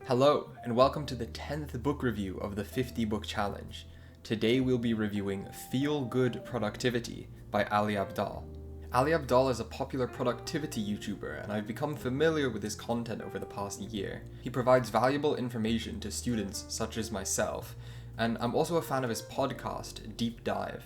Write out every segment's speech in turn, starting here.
Hello, and welcome to the 10th book review of the 50 Book Challenge. Today we'll be reviewing Feel Good Productivity by Ali Abdaal. Ali Abdaal is a popular productivity YouTuber, and I've become familiar with his content over the past year. He provides valuable information to students such as myself, and I'm also a fan of his podcast, Deep Dive.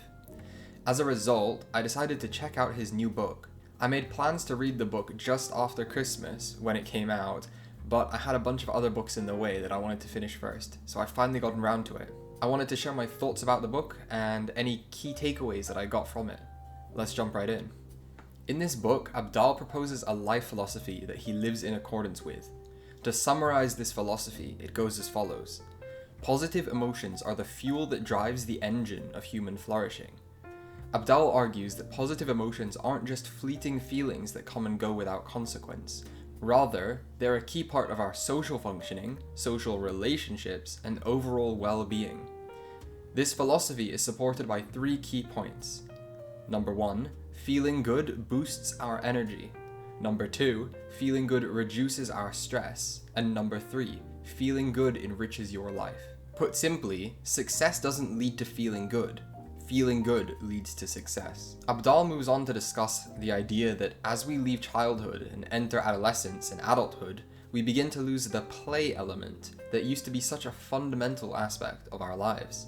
As a result, I decided to check out his new book. I made plans to read the book just after Christmas when it came out, but I had a bunch of other books in the way that I wanted to finish first, so I finally gotten around to it. I wanted to share my thoughts about the book and any key takeaways that I got from it. Let's jump right in. In this book, Abdaal proposes a life philosophy that he lives in accordance with. To summarize this philosophy, it goes as follows. Positive emotions are the fuel that drives the engine of human flourishing. Abdaal argues that positive emotions aren't just fleeting feelings that come and go without consequence. Rather, they're a key part of our social functioning, social relationships, and overall well-being. This philosophy is supported by 3 key points. Number 1, feeling good boosts our energy. Number 2, feeling good reduces our stress. And number 3, feeling good enriches your life. Put simply, success doesn't lead to feeling good. Feeling good leads to success. Abdaal moves on to discuss the idea that as we leave childhood and enter adolescence and adulthood, we begin to lose the play element that used to be such a fundamental aspect of our lives.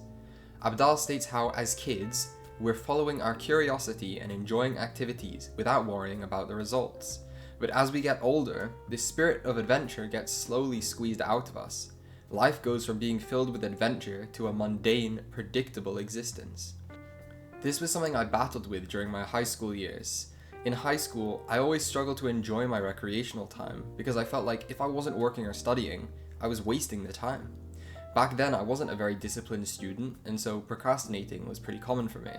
Abdaal states how, as kids, we're following our curiosity and enjoying activities without worrying about the results. But as we get older, the spirit of adventure gets slowly squeezed out of us. Life goes from being filled with adventure to a mundane, predictable existence. This was something I battled with during my high school years. In high school, I always struggled to enjoy my recreational time because I felt like if I wasn't working or studying, I was wasting the time. Back then, I wasn't a very disciplined student, and so procrastinating was pretty common for me.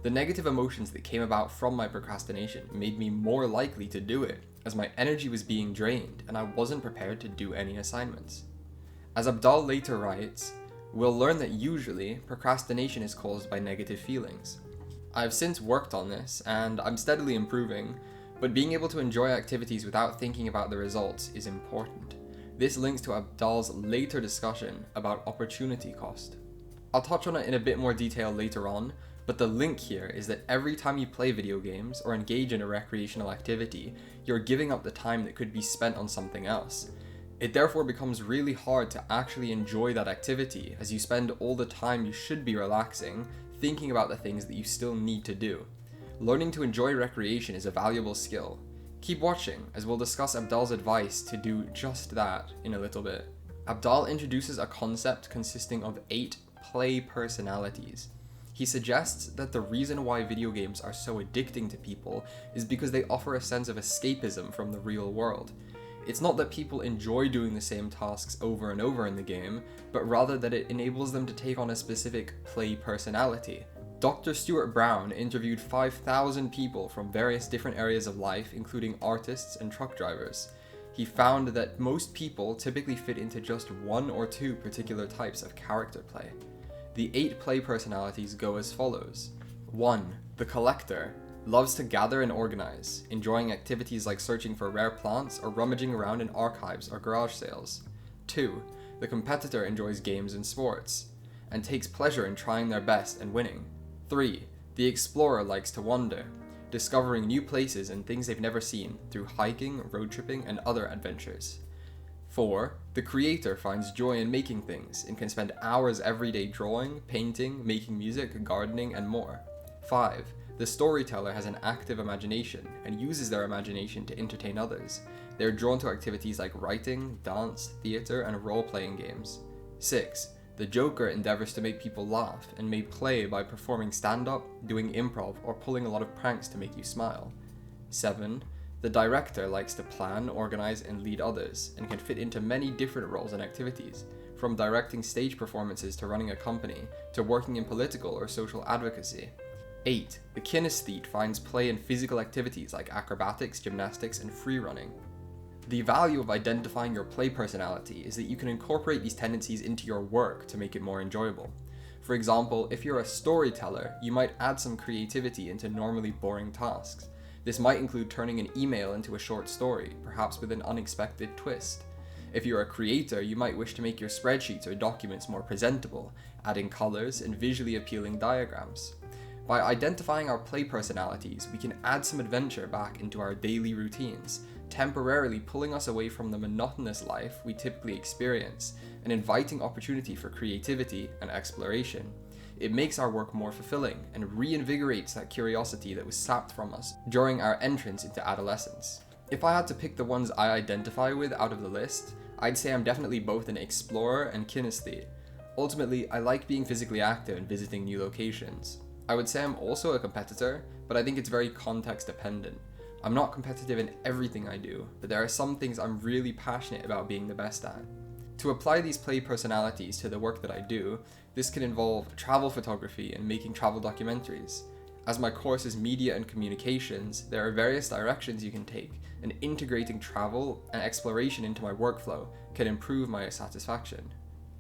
The negative emotions that came about from my procrastination made me more likely to do it, as my energy was being drained and I wasn't prepared to do any assignments. As Abdaal later writes, we'll learn that usually procrastination is caused by negative feelings. I have since worked on this and I'm steadily improving, but being able to enjoy activities without thinking about the results is important. This links to Abdaal's later discussion about opportunity cost. I'll touch on it in a bit more detail later on, but the link here is that every time you play video games or engage in a recreational activity, you're giving up the time that could be spent on something else. It therefore becomes really hard to actually enjoy that activity as you spend all the time you should be relaxing, thinking about the things that you still need to do. Learning to enjoy recreation is a valuable skill. Keep watching as we'll discuss Abdaal's advice to do just that in a little bit. Abdaal introduces a concept consisting of 8 play personalities. He suggests that the reason why video games are so addicting to people is because they offer a sense of escapism from the real world. It's not that people enjoy doing the same tasks over and over in the game, but rather that it enables them to take on a specific play personality. Dr. Stuart Brown interviewed 5,000 people from various different areas of life, including artists and truck drivers. He found that most people typically fit into just 1 or 2 particular types of character play. The 8 play personalities go as follows. 1. The collector. Loves to gather and organize, enjoying activities like searching for rare plants or rummaging around in archives or garage sales. 2. The competitor enjoys games and sports, and takes pleasure in trying their best and winning. 3. The explorer likes to wander, discovering new places and things they've never seen through hiking, road tripping, and other adventures. 4. The creator finds joy in making things and can spend hours every day drawing, painting, making music, gardening, and more. 5. The storyteller has an active imagination and uses their imagination to entertain others. They are drawn to activities like writing, dance, theater, and role-playing games. 6. The joker endeavors to make people laugh and may play by performing stand-up, doing improv, or pulling a lot of pranks to make you smile. 7. The director likes to plan, organize, and lead others, and can fit into many different roles and activities, from directing stage performances to running a company, to working in political or social advocacy. 8. The kinesthete finds play in physical activities like acrobatics, gymnastics, and free running. The value of identifying your play personality is that you can incorporate these tendencies into your work to make it more enjoyable. For example, if you're a storyteller, you might add some creativity into normally boring tasks. This might include turning an email into a short story, perhaps with an unexpected twist. If you're a creator, you might wish to make your spreadsheets or documents more presentable, adding colors and visually appealing diagrams. By identifying our play personalities, we can add some adventure back into our daily routines, temporarily pulling us away from the monotonous life we typically experience and inviting opportunity for creativity and exploration. It makes our work more fulfilling and reinvigorates that curiosity that was sapped from us during our entrance into adolescence. If I had to pick the ones I identify with out of the list, I'd say I'm definitely both an explorer and kinesthete. Ultimately, I like being physically active and visiting new locations. I would say I'm also a competitor, but I think it's very context dependent. I'm not competitive in everything I do, but there are some things I'm really passionate about being the best at. To apply these play personalities to the work that I do, this can involve travel photography and making travel documentaries. As my course is media and communications, there are various directions you can take, and integrating travel and exploration into my workflow can improve my satisfaction.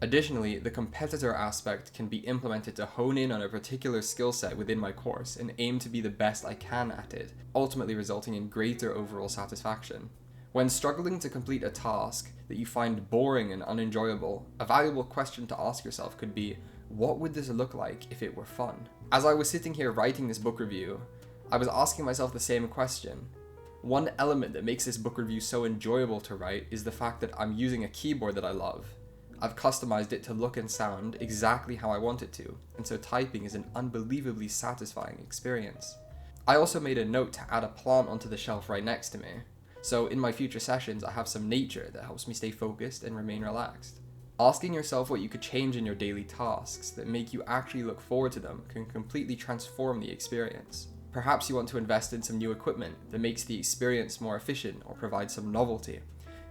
Additionally, the competitor aspect can be implemented to hone in on a particular skill set within my course and aim to be the best I can at it, ultimately resulting in greater overall satisfaction. When struggling to complete a task that you find boring and unenjoyable, a valuable question to ask yourself could be, what would this look like if it were fun? As I was sitting here writing this book review, I was asking myself the same question. One element that makes this book review so enjoyable to write is the fact that I'm using a keyboard that I love. I've customized it to look and sound exactly how I want it to, and so typing is an unbelievably satisfying experience. I also made a note to add a plant onto the shelf right next to me, so in my future sessions I have some nature that helps me stay focused and remain relaxed. Asking yourself what you could change in your daily tasks that make you actually look forward to them can completely transform the experience. Perhaps you want to invest in some new equipment that makes the experience more efficient or provides some novelty.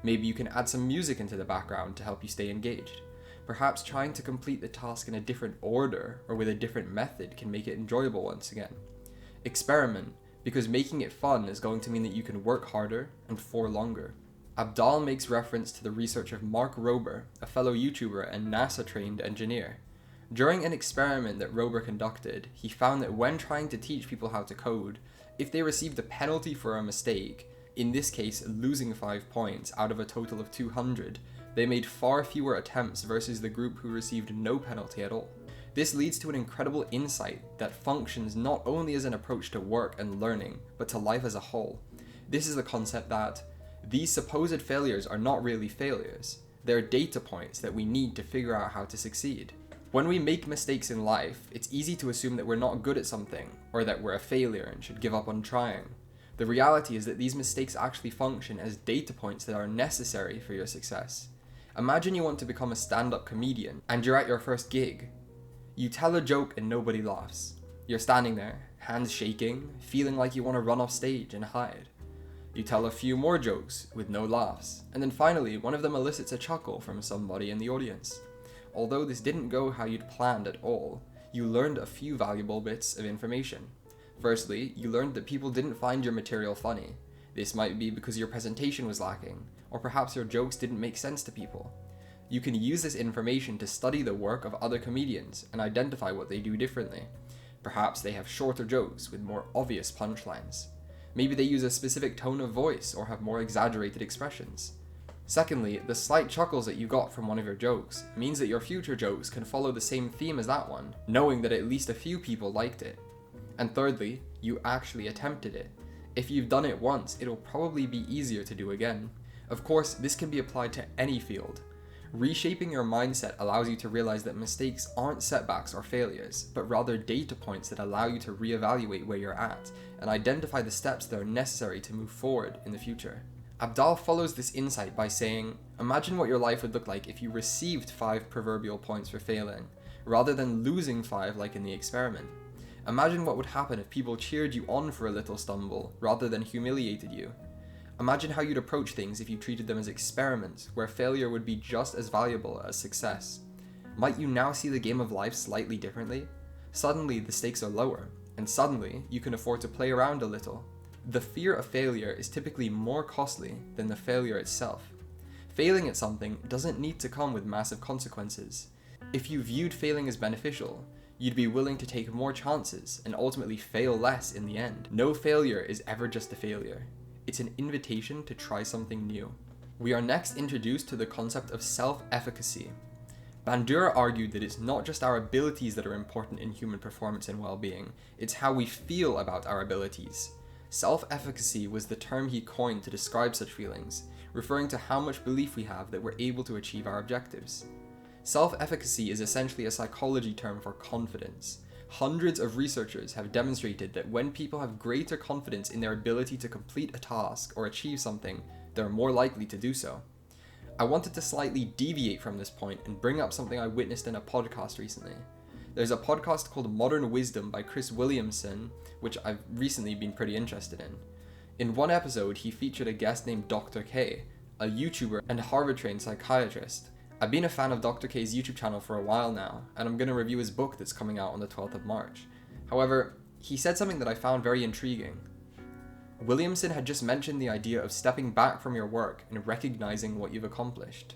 Maybe you can add some music into the background to help you stay engaged. Perhaps trying to complete the task in a different order or with a different method can make it enjoyable once again. Experiment, because making it fun is going to mean that you can work harder and for longer. Abdaal makes reference to the research of Mark Rober, a fellow YouTuber and NASA-trained engineer. During an experiment that Rober conducted, he found that when trying to teach people how to code, if they received a penalty for a mistake, in this case losing 5 points out of a total of 200, they made far fewer attempts versus the group who received no penalty at all. This leads to an incredible insight that functions not only as an approach to work and learning, but to life as a whole. This is the concept that these supposed failures are not really failures. They're data points that we need to figure out how to succeed. When we make mistakes in life, it's easy to assume that we're not good at something, or that we're a failure and should give up on trying. The reality is that these mistakes actually function as data points that are necessary for your success. Imagine you want to become a stand-up comedian, and you're at your first gig. You tell a joke and nobody laughs. You're standing there, hands shaking, feeling like you want to run off stage and hide. You tell a few more jokes with no laughs, and then finally one of them elicits a chuckle from somebody in the audience. Although this didn't go how you'd planned at all, you learned a few valuable bits of information. Firstly, you learned that people didn't find your material funny. This might be because your presentation was lacking, or perhaps your jokes didn't make sense to people. You can use this information to study the work of other comedians and identify what they do differently. Perhaps they have shorter jokes with more obvious punchlines. Maybe they use a specific tone of voice or have more exaggerated expressions. Secondly, the slight chuckles that you got from one of your jokes means that your future jokes can follow the same theme as that one, knowing that at least a few people liked it. And thirdly, you actually attempted it. If you've done it once, it'll probably be easier to do again. Of course, this can be applied to any field. Reshaping your mindset allows you to realize that mistakes aren't setbacks or failures, but rather data points that allow you to reevaluate where you're at and identify the steps that are necessary to move forward in the future. Abdaal follows this insight by saying, imagine what your life would look like if you received 5 proverbial points for failing, rather than losing 5 like in the experiment. Imagine what would happen if people cheered you on for a little stumble, rather than humiliated you. Imagine how you'd approach things if you treated them as experiments, where failure would be just as valuable as success. Might you now see the game of life slightly differently? Suddenly the stakes are lower, and suddenly you can afford to play around a little. The fear of failure is typically more costly than the failure itself. Failing at something doesn't need to come with massive consequences. If you viewed failing as beneficial, you'd be willing to take more chances and ultimately fail less in the end. No failure is ever just a failure. It's an invitation to try something new. We are next introduced to the concept of self-efficacy. Bandura argued that it's not just our abilities that are important in human performance and well-being, it's how we feel about our abilities. Self-efficacy was the term he coined to describe such feelings, referring to how much belief we have that we're able to achieve our objectives. Self-efficacy is essentially a psychology term for confidence. Hundreds of researchers have demonstrated that when people have greater confidence in their ability to complete a task or achieve something, they're more likely to do so. I wanted to slightly deviate from this point and bring up something I witnessed in a podcast recently. There's a podcast called Modern Wisdom by Chris Williamson, which I've recently been pretty interested in. In one episode, he featured a guest named Dr. K, a YouTuber and Harvard-trained psychiatrist. I've been a fan of Dr. K's YouTube channel for a while now, and I'm going to review his book that's coming out on the 12th of March. However, he said something that I found very intriguing. Williamson had just mentioned the idea of stepping back from your work and recognizing what you've accomplished.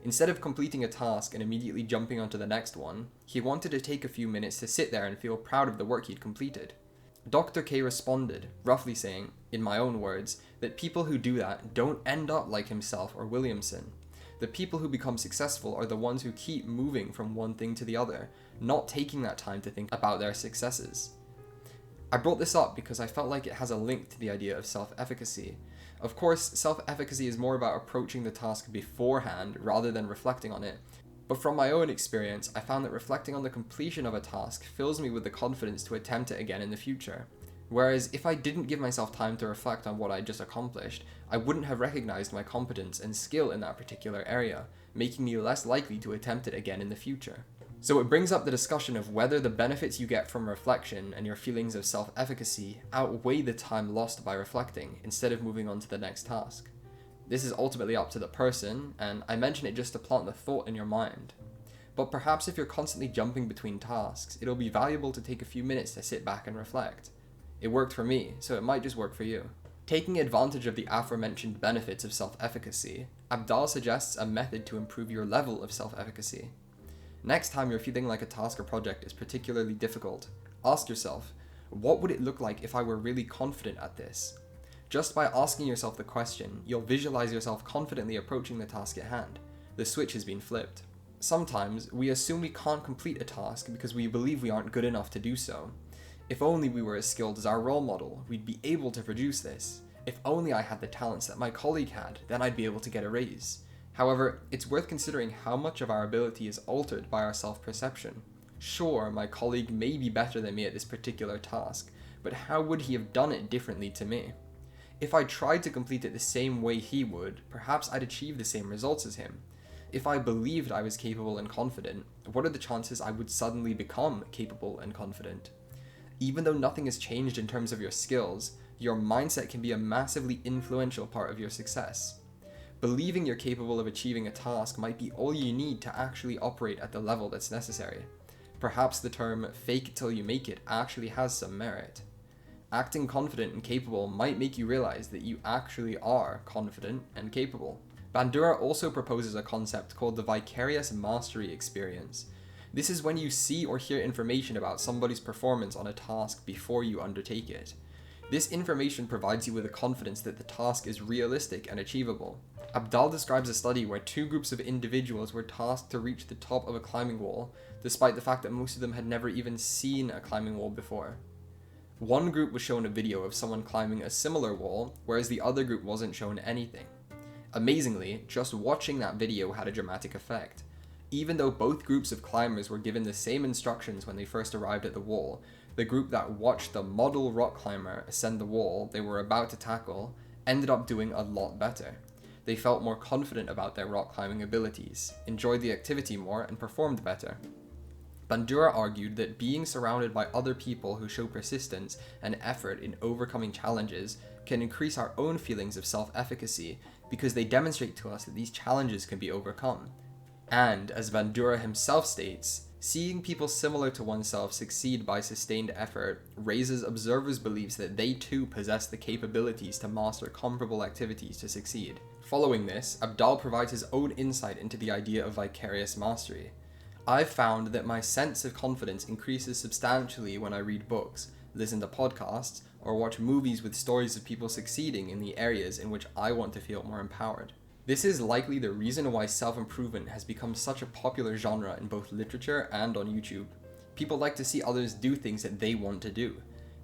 Instead of completing a task and immediately jumping onto the next one, he wanted to take a few minutes to sit there and feel proud of the work he'd completed. Dr. K responded, roughly saying, in my own words, that people who do that don't end up like himself or Williamson. The people who become successful are the ones who keep moving from one thing to the other, not taking that time to think about their successes. I brought this up because I felt like it has a link to the idea of self-efficacy. Of course, self-efficacy is more about approaching the task beforehand rather than reflecting on it. But from my own experience, I found that reflecting on the completion of a task fills me with the confidence to attempt it again in the future. Whereas if I didn't give myself time to reflect on what I just accomplished, I wouldn't have recognized my competence and skill in that particular area, making me less likely to attempt it again in the future. So it brings up the discussion of whether the benefits you get from reflection and your feelings of self-efficacy outweigh the time lost by reflecting instead of moving on to the next task. This is ultimately up to the person, and I mention it just to plant the thought in your mind. But perhaps if you're constantly jumping between tasks, it'll be valuable to take a few minutes to sit back and reflect. It worked for me, so it might just work for you. Taking advantage of the aforementioned benefits of self-efficacy, Abdaal suggests a method to improve your level of self-efficacy. Next time you're feeling like a task or project is particularly difficult, ask yourself, what would it look like if I were really confident at this? Just by asking yourself the question, you'll visualize yourself confidently approaching the task at hand. The switch has been flipped. Sometimes, we assume we can't complete a task because we believe we aren't good enough to do so. If only we were as skilled as our role model, we'd be able to produce this. If only I had the talents that my colleague had, then I'd be able to get a raise. However, it's worth considering how much of our ability is altered by our self-perception. Sure, my colleague may be better than me at this particular task, but how would he have done it differently to me? If I tried to complete it the same way he would, perhaps I'd achieve the same results as him. If I believed I was capable and confident, what are the chances I would suddenly become capable and confident? Even though nothing has changed in terms of your skills, your mindset can be a massively influential part of your success. Believing you're capable of achieving a task might be all you need to actually operate at the level that's necessary. Perhaps the term "fake it till you make it" actually has some merit. Acting confident and capable might make you realize that you actually are confident and capable. Bandura also proposes a concept called the vicarious mastery experience. This is when you see or hear information about somebody's performance on a task before you undertake it. This information provides you with a confidence that the task is realistic and achievable. Abdaal describes a study where two groups of individuals were tasked to reach the top of a climbing wall, despite the fact that most of them had never even seen a climbing wall before. One group was shown a video of someone climbing a similar wall, whereas the other group wasn't shown anything. Amazingly, just watching that video had a dramatic effect. Even though both groups of climbers were given the same instructions when they first arrived at the wall, the group that watched the model rock climber ascend the wall they were about to tackle ended up doing a lot better. They felt more confident about their rock climbing abilities, enjoyed the activity more, and performed better. Bandura argued that being surrounded by other people who show persistence and effort in overcoming challenges can increase our own feelings of self-efficacy because they demonstrate to us that these challenges can be overcome. And, as Bandura himself states, seeing people similar to oneself succeed by sustained effort raises observers' beliefs that they too possess the capabilities to master comparable activities to succeed. Following this, Abdaal provides his own insight into the idea of vicarious mastery. I've found that my sense of confidence increases substantially when I read books, listen to podcasts, or watch movies with stories of people succeeding in the areas in which I want to feel more empowered. This is likely the reason why self-improvement has become such a popular genre in both literature and on YouTube. People like to see others do things that they want to do.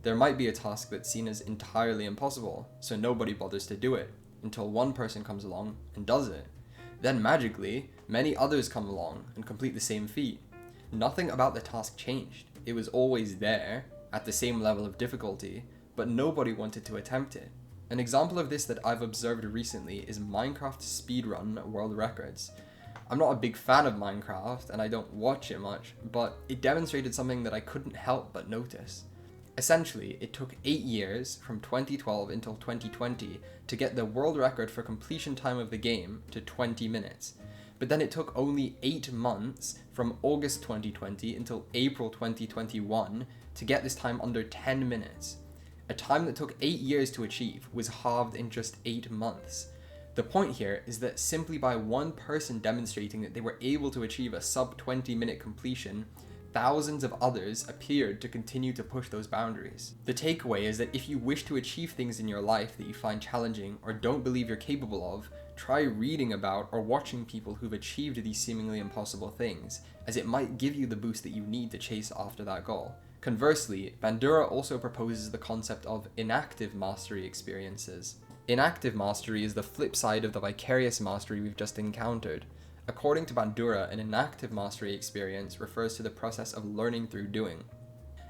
There might be a task that's seen as entirely impossible, so nobody bothers to do it, until one person comes along and does it. Then magically, many others come along and complete the same feat. Nothing about the task changed. It was always there, at the same level of difficulty, but nobody wanted to attempt it. An example of this that I've observed recently is Minecraft speedrun world records. I'm not a big fan of Minecraft, and I don't watch it much, but it demonstrated something that I couldn't help but notice. Essentially, it took 8 years, from 2012 until 2020, to get the world record for completion time of the game to 20 minutes. But then it took only 8 months, from August 2020 until April 2021, to get this time under 10 minutes. A time that took 8 years to achieve was halved in just 8 months. The point here is that simply by one person demonstrating that they were able to achieve a sub 20-minute completion, thousands of others appeared to continue to push those boundaries. The takeaway is that if you wish to achieve things in your life that you find challenging or don't believe you're capable of, try reading about or watching people who've achieved these seemingly impossible things, as it might give you the boost that you need to chase after that goal. Conversely, Bandura also proposes the concept of inactive mastery experiences. Inactive mastery is the flip side of the vicarious mastery we've just encountered. According to Bandura, an inactive mastery experience refers to the process of learning through doing.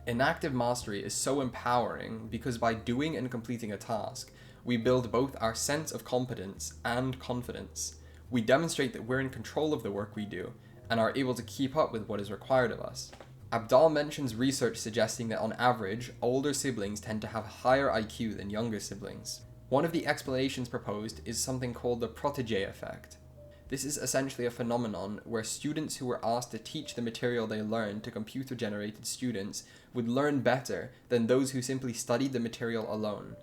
Inactive mastery is so empowering because by doing and completing a task, we build both our sense of competence and confidence. We demonstrate that we're in control of the work we do and are able to keep up with what is required of us. Abdaal mentions research suggesting that on average, older siblings tend to have higher IQ than younger siblings. One of the explanations proposed is something called the protégé effect. This is essentially a phenomenon where students who were asked to teach the material they learned to computer-generated students would learn better than those who simply studied the material alone.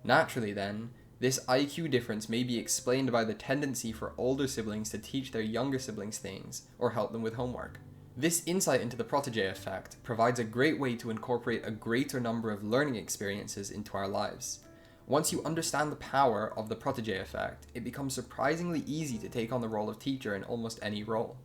Naturally then, this IQ difference may be explained by the tendency for older siblings to teach their younger siblings things or help them with homework. This insight into the protégé effect provides a great way to incorporate a greater number of learning experiences into our lives. Once you understand the power of the protégé effect, it becomes surprisingly easy to take on the role of teacher in almost any role.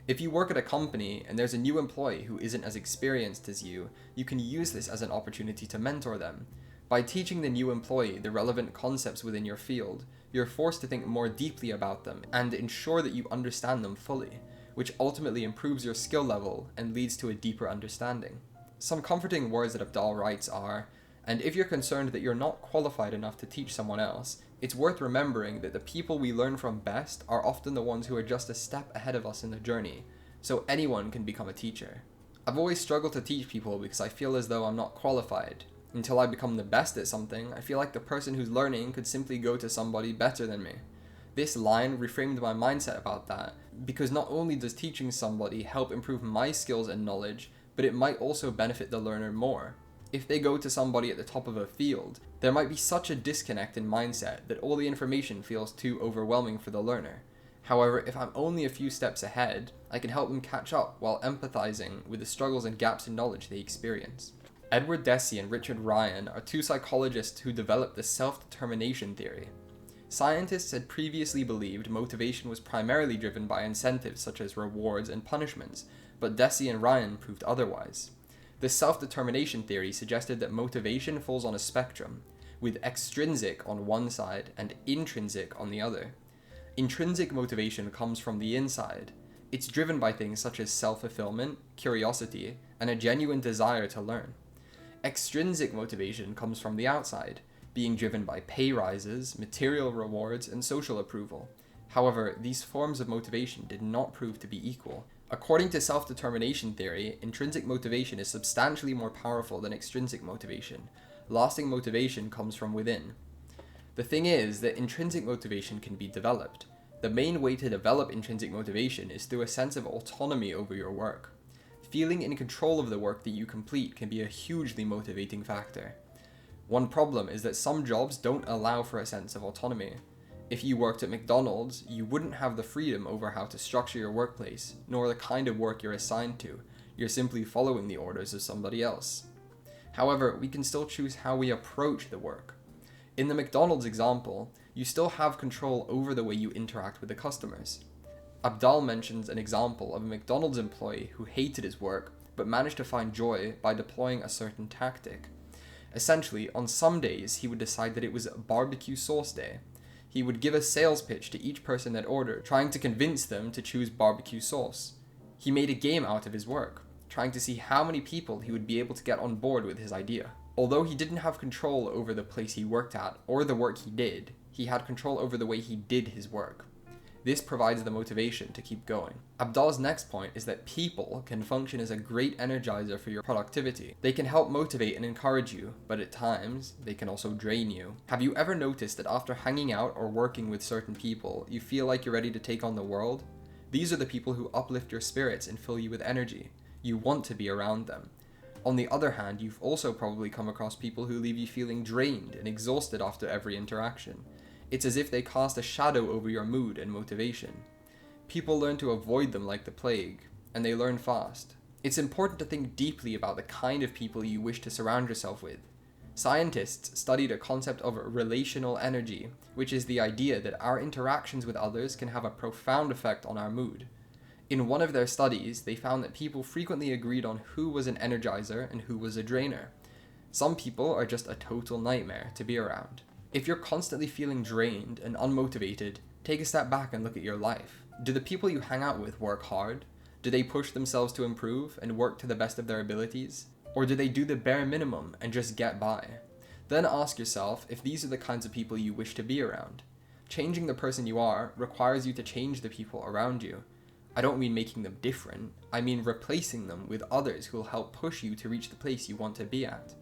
If you work at a company and there's a new employee who isn't as experienced as you can use this as an opportunity to mentor them. By teaching the new employee the relevant concepts within your field, you're forced to think more deeply about them and ensure that you understand them fully, which ultimately improves your skill level and leads to a deeper understanding. Some comforting words that Abdaal writes are, and if you're concerned that you're not qualified enough to teach someone else, it's worth remembering that the people we learn from best are often the ones who are just a step ahead of us in the journey, so anyone can become a teacher. I've always struggled to teach people because I feel as though I'm not qualified. Until I become the best at something, I feel like the person who's learning could simply go to somebody better than me. This line reframed my mindset about that, because not only does teaching somebody help improve my skills and knowledge, but it might also benefit the learner more. If they go to somebody at the top of a field, there might be such a disconnect in mindset that all the information feels too overwhelming for the learner. However, if I'm only a few steps ahead, I can help them catch up while empathizing with the struggles and gaps in knowledge they experience. Edward Deci and Richard Ryan are two psychologists who developed the self-determination theory. Scientists had previously believed motivation was primarily driven by incentives such as rewards and punishments, but Deci and Ryan proved otherwise. The self-determination theory suggested that motivation falls on a spectrum, with extrinsic on one side and intrinsic on the other. Intrinsic motivation comes from the inside. It's driven by things such as self-fulfillment, curiosity, and a genuine desire to learn. Extrinsic motivation comes from the outside, being driven by pay rises, material rewards, and social approval. However, these forms of motivation did not prove to be equal. According to self-determination theory, intrinsic motivation is substantially more powerful than extrinsic motivation. Lasting motivation comes from within. The thing is that intrinsic motivation can be developed. The main way to develop intrinsic motivation is through a sense of autonomy over your work. Feeling in control of the work that you complete can be a hugely motivating factor. One problem is that some jobs don't allow for a sense of autonomy. If you worked at McDonald's, you wouldn't have the freedom over how to structure your workplace, nor the kind of work you're assigned to. You're simply following the orders of somebody else. However, we can still choose how we approach the work. In the McDonald's example, you still have control over the way you interact with the customers. Abdaal mentions an example of a McDonald's employee who hated his work but managed to find joy by deploying a certain tactic. Essentially, on some days he would decide that it was barbecue sauce day. He would give a sales pitch to each person that ordered, trying to convince them to choose barbecue sauce. He made a game out of his work, trying to see how many people he would be able to get on board with his idea. Although he didn't have control over the place he worked at or the work he did, he had control over the way he did his work. This provides the motivation to keep going. Abdaal's next point is that people can function as a great energizer for your productivity. They can help motivate and encourage you, but at times, they can also drain you. Have you ever noticed that after hanging out or working with certain people, you feel like you're ready to take on the world? These are the people who uplift your spirits and fill you with energy. You want to be around them. On the other hand, you've also probably come across people who leave you feeling drained and exhausted after every interaction. It's as if they cast a shadow over your mood and motivation. People learn to avoid them like the plague, and they learn fast. It's important to think deeply about the kind of people you wish to surround yourself with. Scientists studied a concept of relational energy, which is the idea that our interactions with others can have a profound effect on our mood. In one of their studies, they found that people frequently agreed on who was an energizer and who was a drainer. Some people are just a total nightmare to be around. If you're constantly feeling drained and unmotivated, take a step back and look at your life. Do the people you hang out with work hard? Do they push themselves to improve and work to the best of their abilities? Or do they do the bare minimum and just get by? Then ask yourself if these are the kinds of people you wish to be around. Changing the person you are requires you to change the people around you. I don't mean making them different, I mean replacing them with others who will help push you to reach the place you want to be at.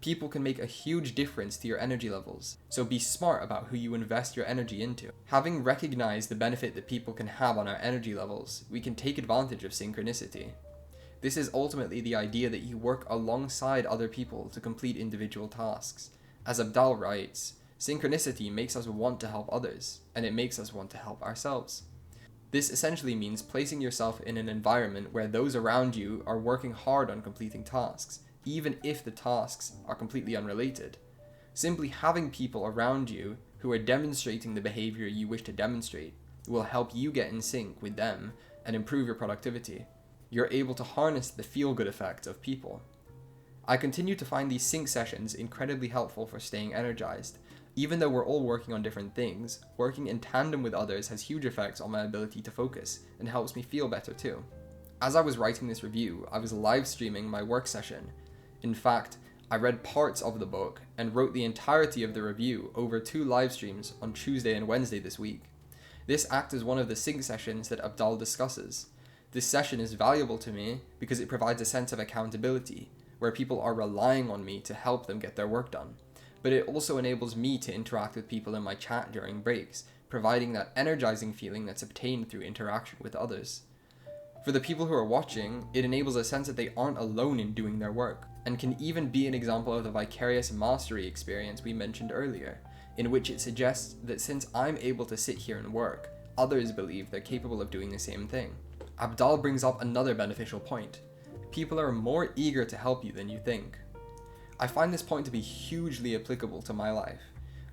People can make a huge difference to your energy levels, so be smart about who you invest your energy into. Having recognized the benefit that people can have on our energy levels, we can take advantage of synchronicity. This is ultimately the idea that you work alongside other people to complete individual tasks. As Abdaal writes, synchronicity makes us want to help others, and it makes us want to help ourselves. This essentially means placing yourself in an environment where those around you are working hard on completing tasks, even if the tasks are completely unrelated. Simply having people around you who are demonstrating the behavior you wish to demonstrate will help you get in sync with them and improve your productivity. You're able to harness the feel-good effect of people. I continue to find these sync sessions incredibly helpful for staying energized. Even though we're all working on different things, working in tandem with others has huge effects on my ability to focus and helps me feel better too. As I was writing this review, I was live streaming my work session. In fact, I read parts of the book and wrote the entirety of the review over 2 live streams on Tuesday and Wednesday this week. This acts as one of the sync sessions that Abdaal discusses. This session is valuable to me because it provides a sense of accountability, where people are relying on me to help them get their work done. But it also enables me to interact with people in my chat during breaks, providing that energizing feeling that's obtained through interaction with others. For the people who are watching, it enables a sense that they aren't alone in doing their work, and can even be an example of the vicarious mastery experience we mentioned earlier, in which it suggests that since I'm able to sit here and work, others believe they're capable of doing the same thing. Abdaal brings up another beneficial point. People are more eager to help you than you think. I find this point to be hugely applicable to my life.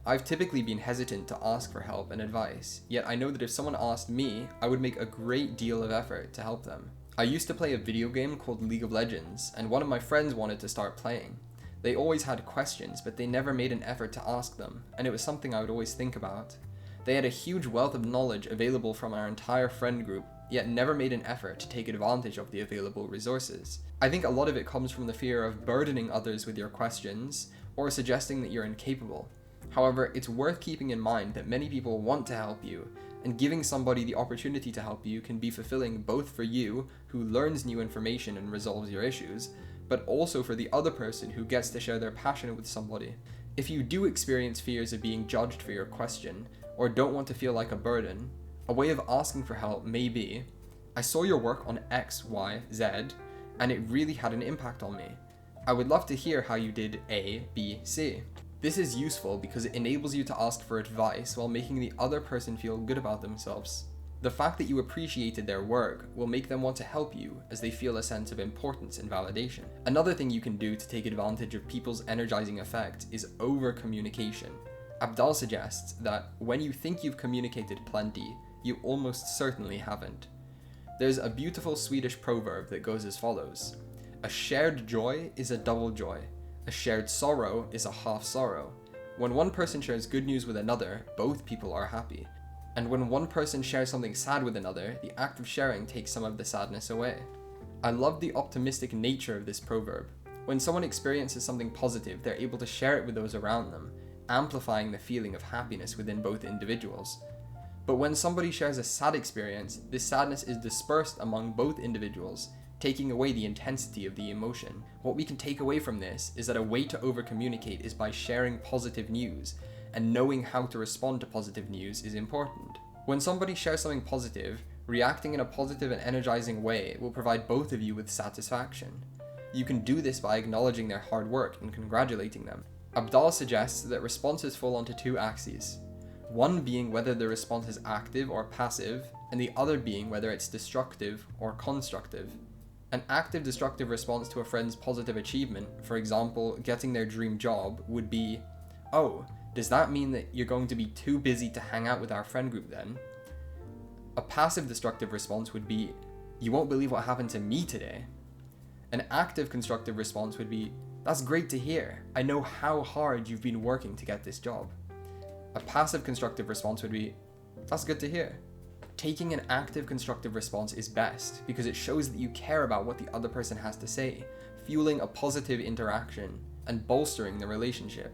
I've typically been hesitant to ask for help and advice, yet I know that if someone asked me, I would make a great deal of effort to help them. I used to play a video game called League of Legends, and one of my friends wanted to start playing. They always had questions, but they never made an effort to ask them, and it was something I would always think about. They had a huge wealth of knowledge available from our entire friend group, yet never made an effort to take advantage of the available resources. I think a lot of it comes from the fear of burdening others with your questions, or suggesting that you're incapable. However, it's worth keeping in mind that many people want to help you, and giving somebody the opportunity to help you can be fulfilling both for you, who learns new information and resolves your issues, but also for the other person who gets to share their passion with somebody. If you do experience fears of being judged for your question, or don't want to feel like a burden, a way of asking for help may be, I saw your work on X, Y, Z, and it really had an impact on me. I would love to hear how you did A, B, C. This is useful because it enables you to ask for advice while making the other person feel good about themselves. The fact that you appreciated their work will make them want to help you as they feel a sense of importance and validation. Another thing you can do to take advantage of people's energizing effect is over-communication. Abdaal suggests that when you think you've communicated plenty, you almost certainly haven't. There's a beautiful Swedish proverb that goes as follows: "A shared joy is a double joy. A shared sorrow is a half sorrow. When one person shares good news with another, both people are happy. And when one person shares something sad with another, the act of sharing takes some of the sadness away." I love the optimistic nature of this proverb. When someone experiences something positive, they're able to share it with those around them, amplifying the feeling of happiness within both individuals. But when somebody shares a sad experience, this sadness is dispersed among both individuals, taking away the intensity of the emotion. What we can take away from this is that a way to over-communicate is by sharing positive news, and knowing how to respond to positive news is important. When somebody shares something positive, reacting in a positive and energizing way will provide both of you with satisfaction. You can do this by acknowledging their hard work and congratulating them. Abdaal suggests that responses fall onto two axes, one being whether the response is active or passive, and the other being whether it's destructive or constructive. An active destructive response to a friend's positive achievement, for example, getting their dream job, would be, "Oh, does that mean that you're going to be too busy to hang out with our friend group then?" A passive destructive response would be, "You won't believe what happened to me today." An active constructive response would be, "That's great to hear. I know how hard you've been working to get this job." A passive constructive response would be, "That's good to hear." Taking an active constructive response is best because it shows that you care about what the other person has to say, fueling a positive interaction and bolstering the relationship.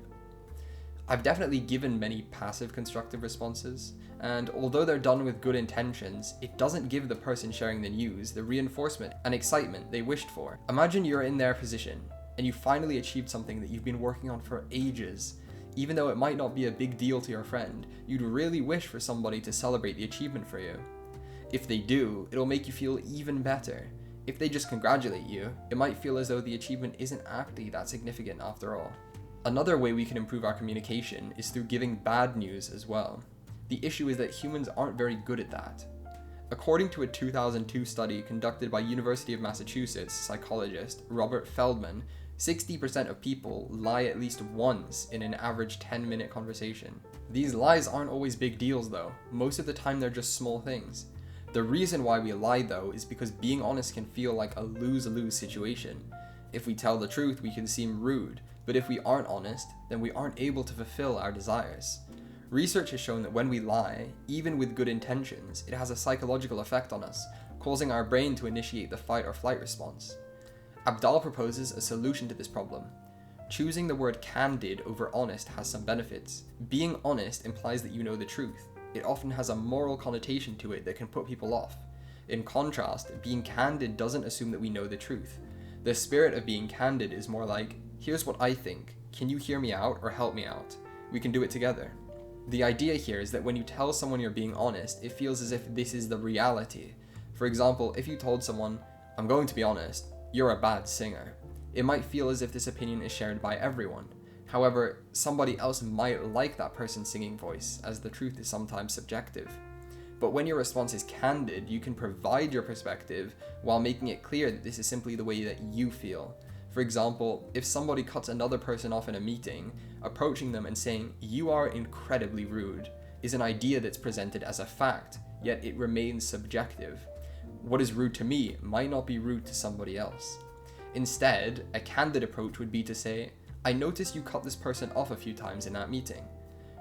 I've definitely given many passive constructive responses, and although they're done with good intentions, it doesn't give the person sharing the news the reinforcement and excitement they wished for. Imagine you're in their position, and you finally achieved something that you've been working on for ages. Even though it might not be a big deal to your friend, you'd really wish for somebody to celebrate the achievement for you. If they do, it'll make you feel even better. If they just congratulate you, it might feel as though the achievement isn't actually that significant after all. Another way we can improve our communication is through giving bad news as well. The issue is that humans aren't very good at that. According to a 2002 study conducted by University of Massachusetts psychologist Robert Feldman, 60% of people lie at least once in an average 10-minute conversation. These lies aren't always big deals though. Most of the time they're just small things. The reason why we lie though is because being honest can feel like a lose-lose situation. If we tell the truth, we can seem rude, but if we aren't honest, then we aren't able to fulfill our desires. Research has shown that when we lie, even with good intentions, it has a psychological effect on us, causing our brain to initiate the fight or flight response. Abdaal proposes a solution to this problem. Choosing the word candid over honest has some benefits. Being honest implies that you know the truth. It often has a moral connotation to it that can put people off. In contrast, being candid doesn't assume that we know the truth. The spirit of being candid is more like, "Here's what I think. Can you hear me out or help me out? We can do it together." The idea here is that when you tell someone you're being honest, it feels as if this is the reality. For example, if you told someone, "I'm going to be honest, you're a bad singer," it might feel as if this opinion is shared by everyone. However, somebody else might like that person's singing voice, as the truth is sometimes subjective. But when your response is candid, you can provide your perspective while making it clear that this is simply the way that you feel. For example, if somebody cuts another person off in a meeting, approaching them and saying, "You are incredibly rude," is an idea that's presented as a fact, yet it remains subjective. What is rude to me might not be rude to somebody else. Instead, a candid approach would be to say, "I noticed you cut this person off a few times in that meeting."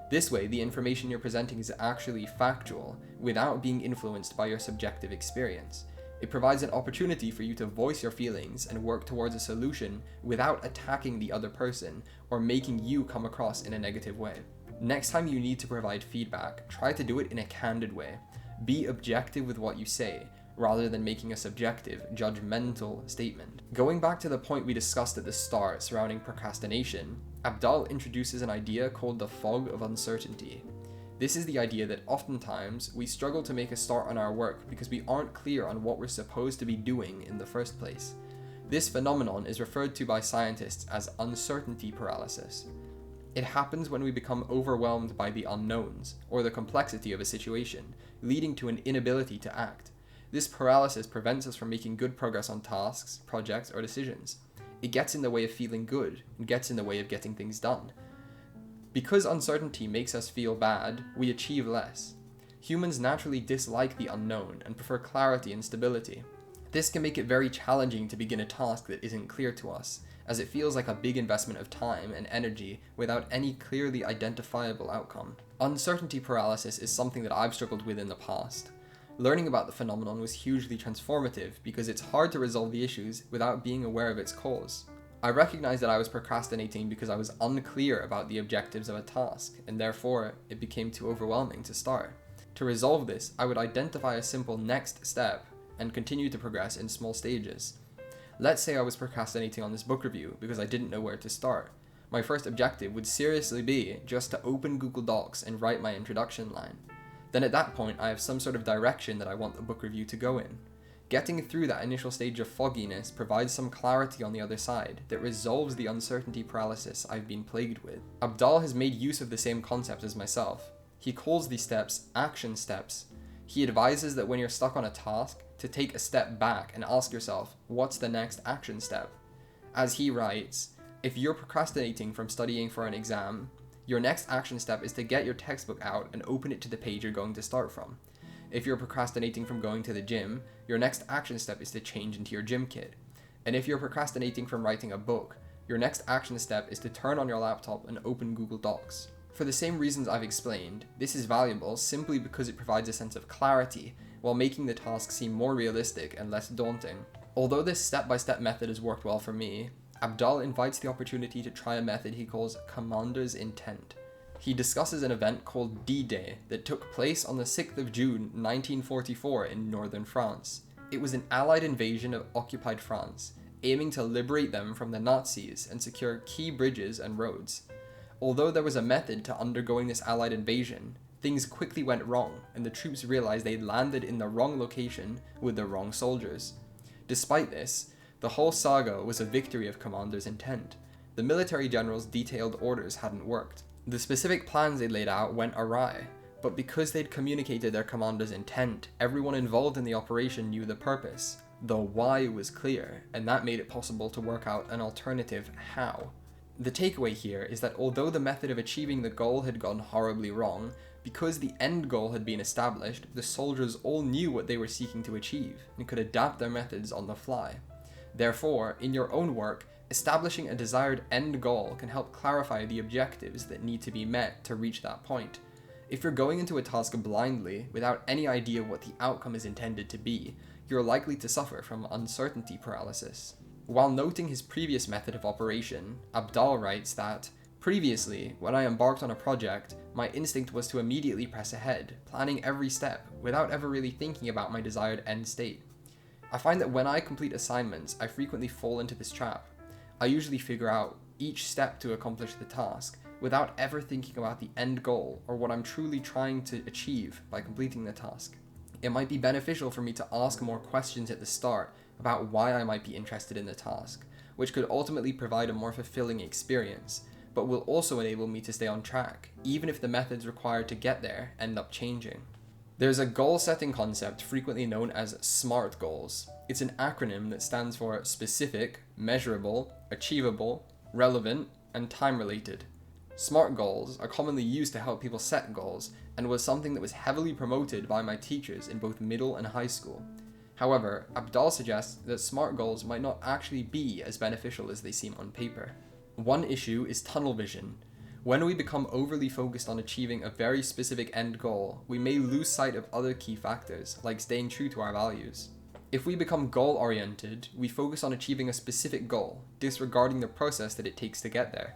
This way, the information you're presenting is actually factual, without being influenced by your subjective experience. It provides an opportunity for you to voice your feelings and work towards a solution without attacking the other person or making you come across in a negative way. Next time you need to provide feedback, try to do it in a candid way. Be objective with what you say, rather than making a subjective, judgmental statement. Going back to the point we discussed at the start surrounding procrastination, Abdaal introduces an idea called the fog of uncertainty. This is the idea that oftentimes we struggle to make a start on our work because we aren't clear on what we're supposed to be doing in the first place. This phenomenon is referred to by scientists as uncertainty paralysis. It happens when we become overwhelmed by the unknowns or the complexity of a situation, leading to an inability to act. This paralysis prevents us from making good progress on tasks, projects, or decisions. It gets in the way of feeling good and gets in the way of getting things done. Because uncertainty makes us feel bad, we achieve less. Humans naturally dislike the unknown and prefer clarity and stability. This can make it very challenging to begin a task that isn't clear to us, as it feels like a big investment of time and energy without any clearly identifiable outcome. Uncertainty paralysis is something that I've struggled with in the past. Learning about the phenomenon was hugely transformative because it's hard to resolve the issues without being aware of its cause. I recognized that I was procrastinating because I was unclear about the objectives of a task, and therefore it became too overwhelming to start. To resolve this, I would identify a simple next step and continue to progress in small stages. Let's say I was procrastinating on this book review because I didn't know where to start. My first objective would seriously be just to open Google Docs and write my introduction line. Then at that point, I have some sort of direction that I want the book review to go in. Getting through that initial stage of fogginess provides some clarity on the other side that resolves the uncertainty paralysis I've been plagued with. Abdaal has made use of the same concept as myself. He calls these steps action steps. He advises that when you're stuck on a task, to take a step back and ask yourself, what's the next action step? As he writes, if you're procrastinating from studying for an exam, your next action step is to get your textbook out and open it to the page you're going to start from. If you're procrastinating from going to the gym, your next action step is to change into your gym kit. And if you're procrastinating from writing a book, your next action step is to turn on your laptop and open Google Docs. For the same reasons I've explained, this is valuable simply because it provides a sense of clarity while making the task seem more realistic and less daunting. Although this step-by-step method has worked well for me, Abdaal invites the opportunity to try a method he calls Commander's Intent. He discusses an event called D-Day that took place on the 6th of June 1944 in northern France. It was an Allied invasion of occupied France, aiming to liberate them from the Nazis and secure key bridges and roads. Although there was a method to undergoing this Allied invasion, things quickly went wrong and the troops realized they'd landed in the wrong location with the wrong soldiers. Despite this, the whole saga was a victory of Commander's Intent. The military general's detailed orders hadn't worked. The specific plans they laid out went awry, but because they'd communicated their commander's intent, everyone involved in the operation knew the purpose. The why was clear, and that made it possible to work out an alternative how. The takeaway here is that although the method of achieving the goal had gone horribly wrong, because the end goal had been established, the soldiers all knew what they were seeking to achieve and could adapt their methods on the fly. Therefore, in your own work, establishing a desired end goal can help clarify the objectives that need to be met to reach that point. If you're going into a task blindly, without any idea what the outcome is intended to be, you're likely to suffer from uncertainty paralysis. While noting his previous method of operation, Abdaal writes that, previously, when I embarked on a project, my instinct was to immediately press ahead, planning every step, without ever really thinking about my desired end state. I find that when I complete assignments, I frequently fall into this trap. I usually figure out each step to accomplish the task, without ever thinking about the end goal or what I'm truly trying to achieve by completing the task. It might be beneficial for me to ask more questions at the start about why I might be interested in the task, which could ultimately provide a more fulfilling experience, but will also enable me to stay on track, even if the methods required to get there end up changing. There's a goal-setting concept frequently known as SMART goals. It's an acronym that stands for specific, measurable, achievable, relevant, and time-related. SMART goals are commonly used to help people set goals, and was something that was heavily promoted by my teachers in both middle and high school. However, Abdaal suggests that SMART goals might not actually be as beneficial as they seem on paper. One issue is tunnel vision. When we become overly focused on achieving a very specific end goal, we may lose sight of other key factors, like staying true to our values. If we become goal-oriented, we focus on achieving a specific goal, disregarding the process that it takes to get there.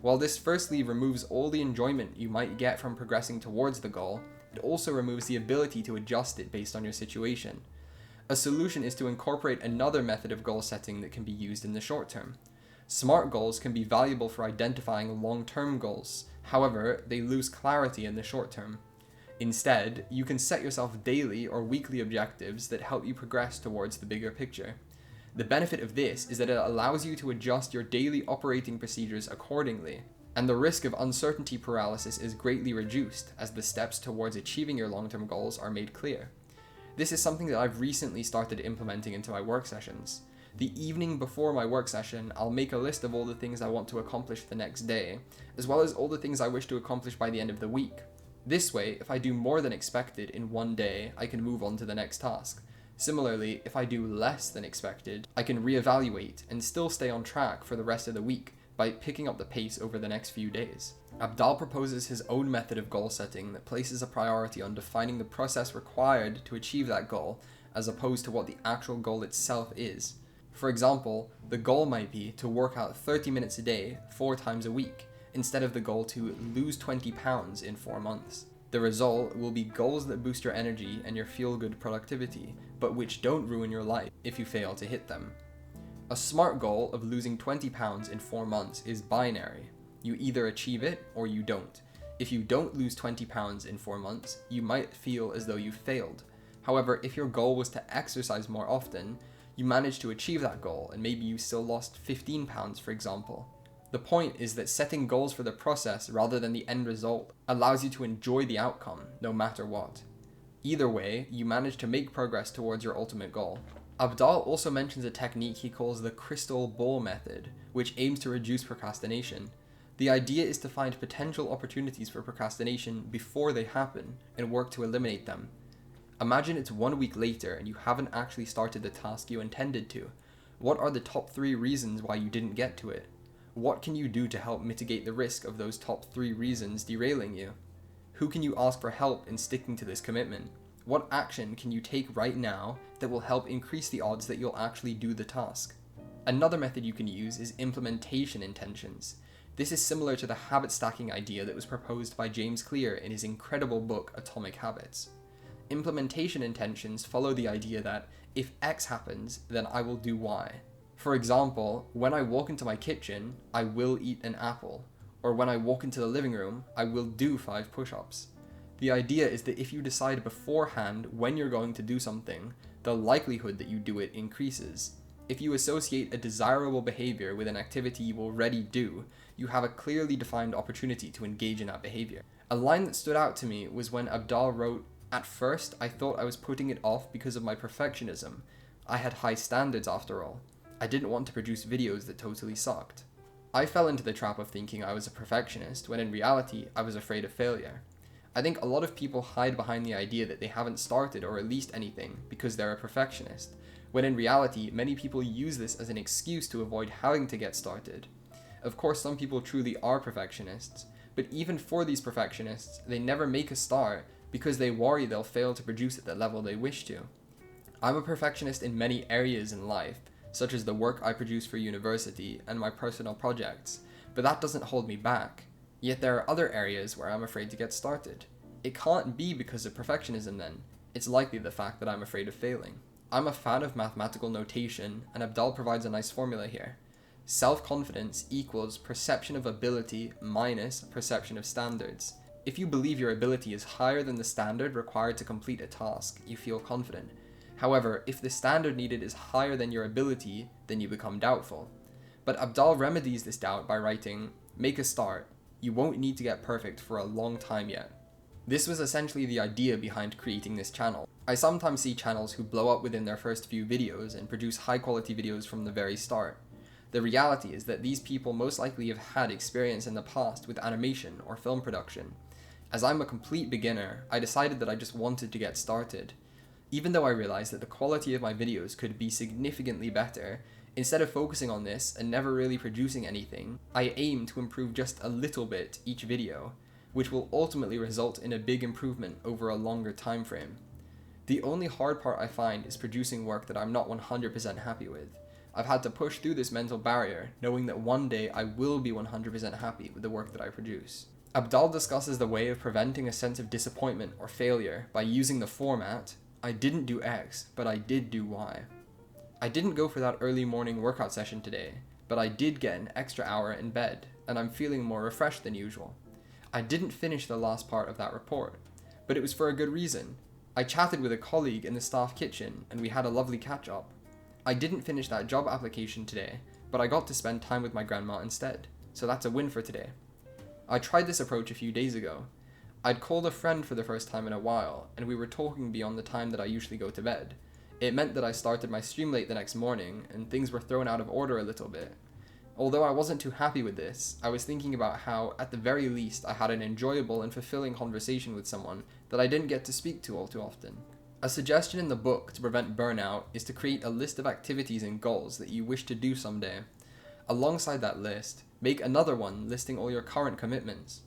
While this firstly removes all the enjoyment you might get from progressing towards the goal, it also removes the ability to adjust it based on your situation. A solution is to incorporate another method of goal setting that can be used in the short term. SMART goals can be valuable for identifying long-term goals, however, they lose clarity in the short term. Instead, you can set yourself daily or weekly objectives that help you progress towards the bigger picture. The benefit of this is that it allows you to adjust your daily operating procedures accordingly, and the risk of uncertainty paralysis is greatly reduced as the steps towards achieving your long-term goals are made clear. This is something that I've recently started implementing into my work sessions. The evening before my work session, I'll make a list of all the things I want to accomplish the next day, as well as all the things I wish to accomplish by the end of the week. This way, if I do more than expected in one day, I can move on to the next task. Similarly, if I do less than expected, I can reevaluate and still stay on track for the rest of the week by picking up the pace over the next few days. Abdaal proposes his own method of goal setting that places a priority on defining the process required to achieve that goal, as opposed to what the actual goal itself is. For example, the goal might be to work out 30 minutes a day, 4 times a week, instead of the goal to lose 20 pounds in 4 months. The result will be goals that boost your energy and your feel-good productivity, but which don't ruin your life if you fail to hit them. A smart goal of losing 20 pounds in 4 months is binary. You either achieve it or you don't. If you don't lose 20 pounds in 4 months, you might feel as though you failed. However, if your goal was to exercise more often, you managed to achieve that goal and maybe you still lost 15 pounds, for example. The point is that setting goals for the process rather than the end result allows you to enjoy the outcome, no matter what. Either way, you manage to make progress towards your ultimate goal. Abdaal also mentions a technique he calls the crystal ball method, which aims to reduce procrastination. The idea is to find potential opportunities for procrastination before they happen and work to eliminate them. Imagine it's 1 week later and you haven't actually started the task you intended to. What are the top 3 reasons why you didn't get to it? What can you do to help mitigate the risk of those top 3 reasons derailing you? Who can you ask for help in sticking to this commitment? What action can you take right now that will help increase the odds that you'll actually do the task? Another method you can use is implementation intentions. This is similar to the habit stacking idea that was proposed by James Clear in his incredible book Atomic Habits. Implementation intentions follow the idea that if X happens, then I will do Y. For example, when I walk into my kitchen, I will eat an apple. Or when I walk into the living room, I will do 5 push-ups. The idea is that if you decide beforehand when you're going to do something, the likelihood that you do it increases. If you associate a desirable behavior with an activity you already do, you have a clearly defined opportunity to engage in that behavior. A line that stood out to me was when Abdaal wrote, "At first, I thought I was putting it off because of my perfectionism. I had high standards after all. I didn't want to produce videos that totally sucked." I fell into the trap of thinking I was a perfectionist when in reality I was afraid of failure. I think a lot of people hide behind the idea that they haven't started or released anything because they're a perfectionist, when in reality many people use this as an excuse to avoid having to get started. Of course, some people truly are perfectionists, but even for these perfectionists, they never make a start because they worry they'll fail to produce at the level they wish to. I'm a perfectionist in many areas in life, such as the work I produce for university and my personal projects, but that doesn't hold me back. Yet there are other areas where I'm afraid to get started. It can't be because of perfectionism then. It's likely the fact that I'm afraid of failing. I'm a fan of mathematical notation, and Abdaal provides a nice formula here. Self-confidence equals perception of ability minus perception of standards. If you believe your ability is higher than the standard required to complete a task, you feel confident. However, if the standard needed is higher than your ability, then you become doubtful. But Abdaal remedies this doubt by writing, "Make a start. You won't need to get perfect for a long time yet." This was essentially the idea behind creating this channel. I sometimes see channels who blow up within their first few videos and produce high quality videos from the very start. The reality is that these people most likely have had experience in the past with animation or film production. As I'm a complete beginner, I decided that I just wanted to get started. Even though I realized that the quality of my videos could be significantly better, instead of focusing on this and never really producing anything, I aim to improve just a little bit each video, which will ultimately result in a big improvement over a longer time frame. The only hard part I find is producing work that I'm not 100% happy with. I've had to push through this mental barrier, knowing that one day I will be 100% happy with the work that I produce. Abdaal discusses the way of preventing a sense of disappointment or failure by using the format, "I didn't do X, but I did do Y." I didn't go for that early morning workout session today, but I did get an extra hour in bed, and I'm feeling more refreshed than usual. I didn't finish the last part of that report, but it was for a good reason. I chatted with a colleague in the staff kitchen, and we had a lovely catch-up. I didn't finish that job application today, but I got to spend time with my grandma instead, so that's a win for today. I tried this approach a few days ago. I'd called a friend for the first time in a while, and we were talking beyond the time that I usually go to bed. It meant that I started my stream late the next morning, and things were thrown out of order a little bit. Although I wasn't too happy with this, I was thinking about how, at the very least, I had an enjoyable and fulfilling conversation with someone that I didn't get to speak to all too often. A suggestion in the book to prevent burnout is to create a list of activities and goals that you wish to do someday. Alongside that list, make another one listing all your current commitments.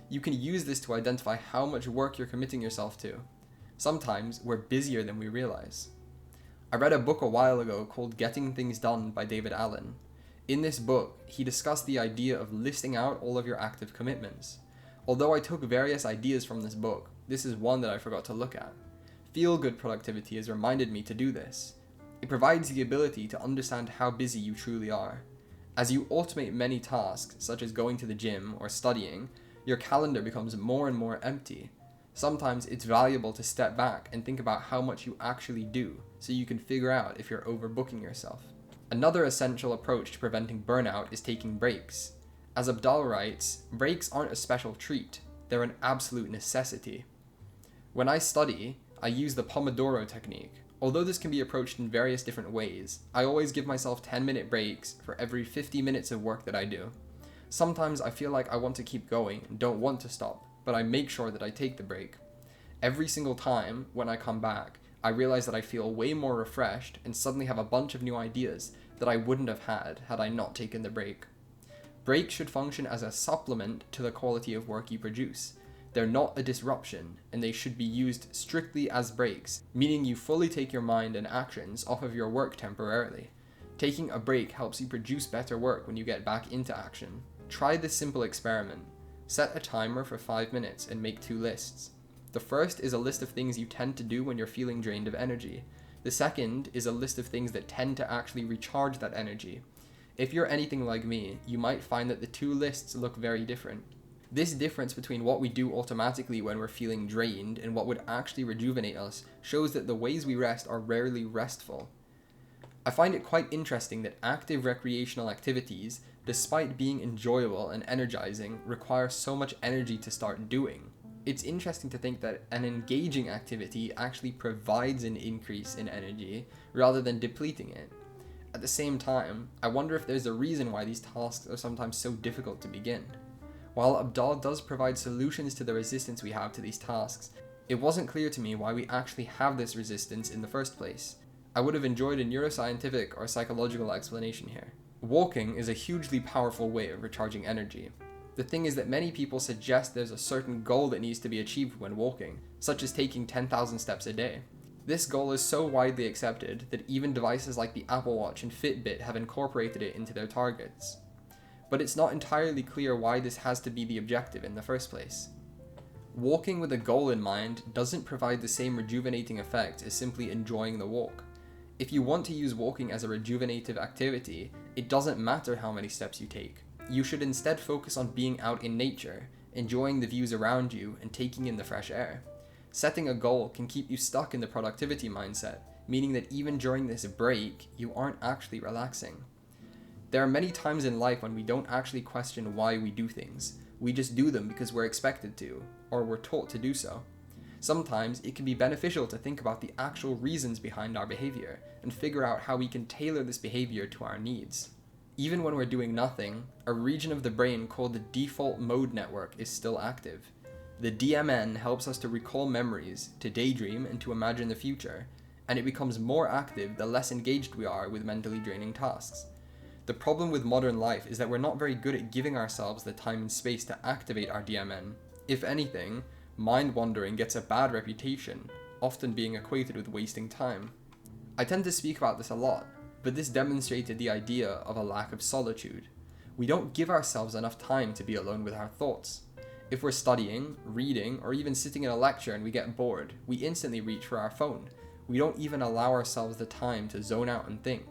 You can use this to identify how much work you're committing yourself to. Sometimes we're busier than we realize. I read a book a while ago called Getting Things Done by David Allen. In this book, he discussed the idea of listing out all of your active commitments. Although I took various ideas from this book, this is one that I forgot to look at. Feel-good productivity has reminded me to do this. It provides the ability to understand how busy you truly are. As you automate many tasks, such as going to the gym or studying, your calendar becomes more and more empty. Sometimes it's valuable to step back and think about how much you actually do, so you can figure out if you're overbooking yourself. Another essential approach to preventing burnout is taking breaks. As Abdaal writes, breaks aren't a special treat, they're an absolute necessity. When I study, I use the Pomodoro technique. Although this can be approached in various different ways, I always give myself 10-minute breaks for every 50 minutes of work that I do. Sometimes I feel like I want to keep going and don't want to stop, but I make sure that I take the break. Every single time, when I come back, I realize that I feel way more refreshed and suddenly have a bunch of new ideas that I wouldn't have had I not taken the break. Breaks should function as a supplement to the quality of work you produce. They're not a disruption, and they should be used strictly as breaks, meaning you fully take your mind and actions off of your work temporarily. Taking a break helps you produce better work when you get back into action. Try this simple experiment. Set a timer for 5 minutes and make 2 lists. The first is a list of things you tend to do when you're feeling drained of energy. The second is a list of things that tend to actually recharge that energy. If you're anything like me, you might find that the 2 lists look very different. This difference between what we do automatically when we're feeling drained and what would actually rejuvenate us shows that the ways we rest are rarely restful. I find it quite interesting that active recreational activities, despite being enjoyable and energizing, require so much energy to start doing. It's interesting to think that an engaging activity actually provides an increase in energy rather than depleting it. At the same time, I wonder if there's a reason why these tasks are sometimes so difficult to begin. While Abdaal does provide solutions to the resistance we have to these tasks, it wasn't clear to me why we actually have this resistance in the first place. I would have enjoyed a neuroscientific or psychological explanation here. Walking is a hugely powerful way of recharging energy. The thing is that many people suggest there's a certain goal that needs to be achieved when walking, such as taking 10,000 steps a day. This goal is so widely accepted that even devices like the Apple Watch and Fitbit have incorporated it into their targets. But it's not entirely clear why this has to be the objective in the first place. Walking with a goal in mind doesn't provide the same rejuvenating effect as simply enjoying the walk. If you want to use walking as a rejuvenative activity, it doesn't matter how many steps you take. You should instead focus on being out in nature, enjoying the views around you, and taking in the fresh air. Setting a goal can keep you stuck in the productivity mindset, meaning that even during this break, you aren't actually relaxing. There are many times in life when we don't actually question why we do things. We just do them because we're expected to, or we're taught to do so. Sometimes it can be beneficial to think about the actual reasons behind our behavior and figure out how we can tailor this behavior to our needs. Even when we're doing nothing, a region of the brain called the default mode network is still active. The DMN helps us to recall memories, to daydream, and to imagine the future, and it becomes more active the less engaged we are with mentally draining tasks. The problem with modern life is that we're not very good at giving ourselves the time and space to activate our DMN. If anything, mind wandering gets a bad reputation, often being equated with wasting time. I tend to speak about this a lot, but this demonstrated the idea of a lack of solitude. We don't give ourselves enough time to be alone with our thoughts. If we're studying, reading, or even sitting in a lecture and we get bored, we instantly reach for our phone. We don't even allow ourselves the time to zone out and think.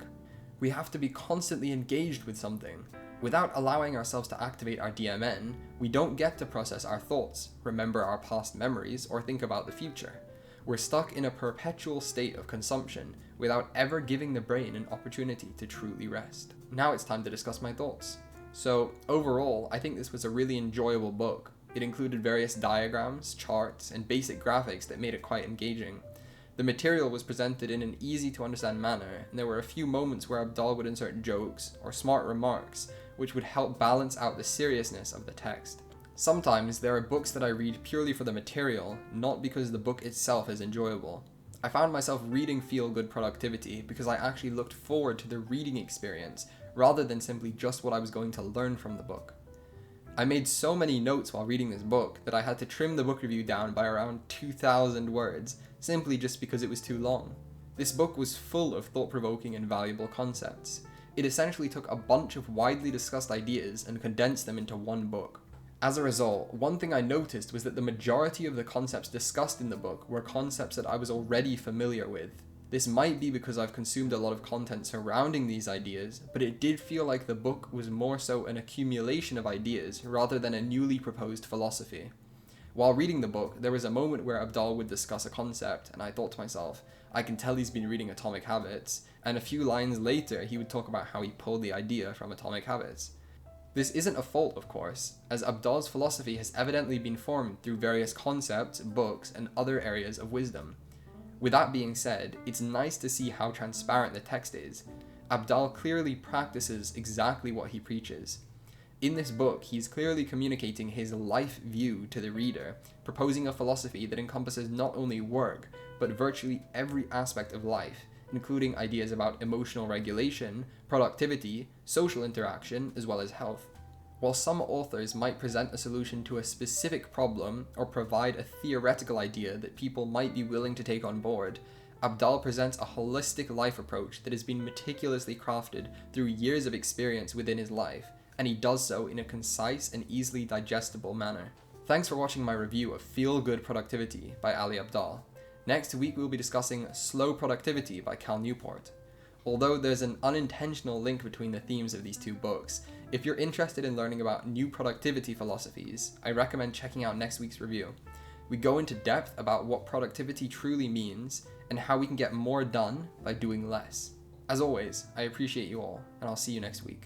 We have to be constantly engaged with something. Without allowing ourselves to activate our DMN, we don't get to process our thoughts, remember our past memories, or think about the future. We're stuck in a perpetual state of consumption without ever giving the brain an opportunity to truly rest. Now it's time to discuss my thoughts. So overall, I think this was a really enjoyable book. It included various diagrams, charts, and basic graphics that made it quite engaging. The material was presented in an easy to understand manner, and there were a few moments where Abdaal would insert jokes or smart remarks, which would help balance out the seriousness of the text. Sometimes there are books that I read purely for the material, not because the book itself is enjoyable. I found myself reading Feel Good Productivity because I actually looked forward to the reading experience, rather than simply just what I was going to learn from the book. I made so many notes while reading this book that I had to trim the book review down by around 2,000 words, simply just because it was too long. This book was full of thought-provoking and valuable concepts. It essentially took a bunch of widely discussed ideas and condensed them into one book. As a result, one thing I noticed was that the majority of the concepts discussed in the book were concepts that I was already familiar with. This might be because I've consumed a lot of content surrounding these ideas, but it did feel like the book was more so an accumulation of ideas rather than a newly proposed philosophy. While reading the book, there was a moment where Abdaal would discuss a concept, and I thought to myself, I can tell he's been reading Atomic Habits, and a few lines later he would talk about how he pulled the idea from Atomic Habits. This isn't a fault, of course, as Abdaal's philosophy has evidently been formed through various concepts, books, and other areas of wisdom. With that being said, it's nice to see how transparent the text is. Abdaal clearly practices exactly what he preaches. In this book, he's clearly communicating his life view to the reader, proposing a philosophy that encompasses not only work, but virtually every aspect of life, including ideas about emotional regulation, productivity, social interaction, as well as health. While some authors might present a solution to a specific problem or provide a theoretical idea that people might be willing to take on board, Abdaal presents a holistic life approach that has been meticulously crafted through years of experience within his life, and he does so in a concise and easily digestible manner. Thanks for watching my review of Feel Good Productivity by Ali Abdaal. Next week we'll be discussing Slow Productivity by Cal Newport. Although there's an unintentional link between the themes of these two books, if you're interested in learning about new productivity philosophies, I recommend checking out next week's review. We go into depth about what productivity truly means and how we can get more done by doing less. As always, I appreciate you all, and I'll see you next week.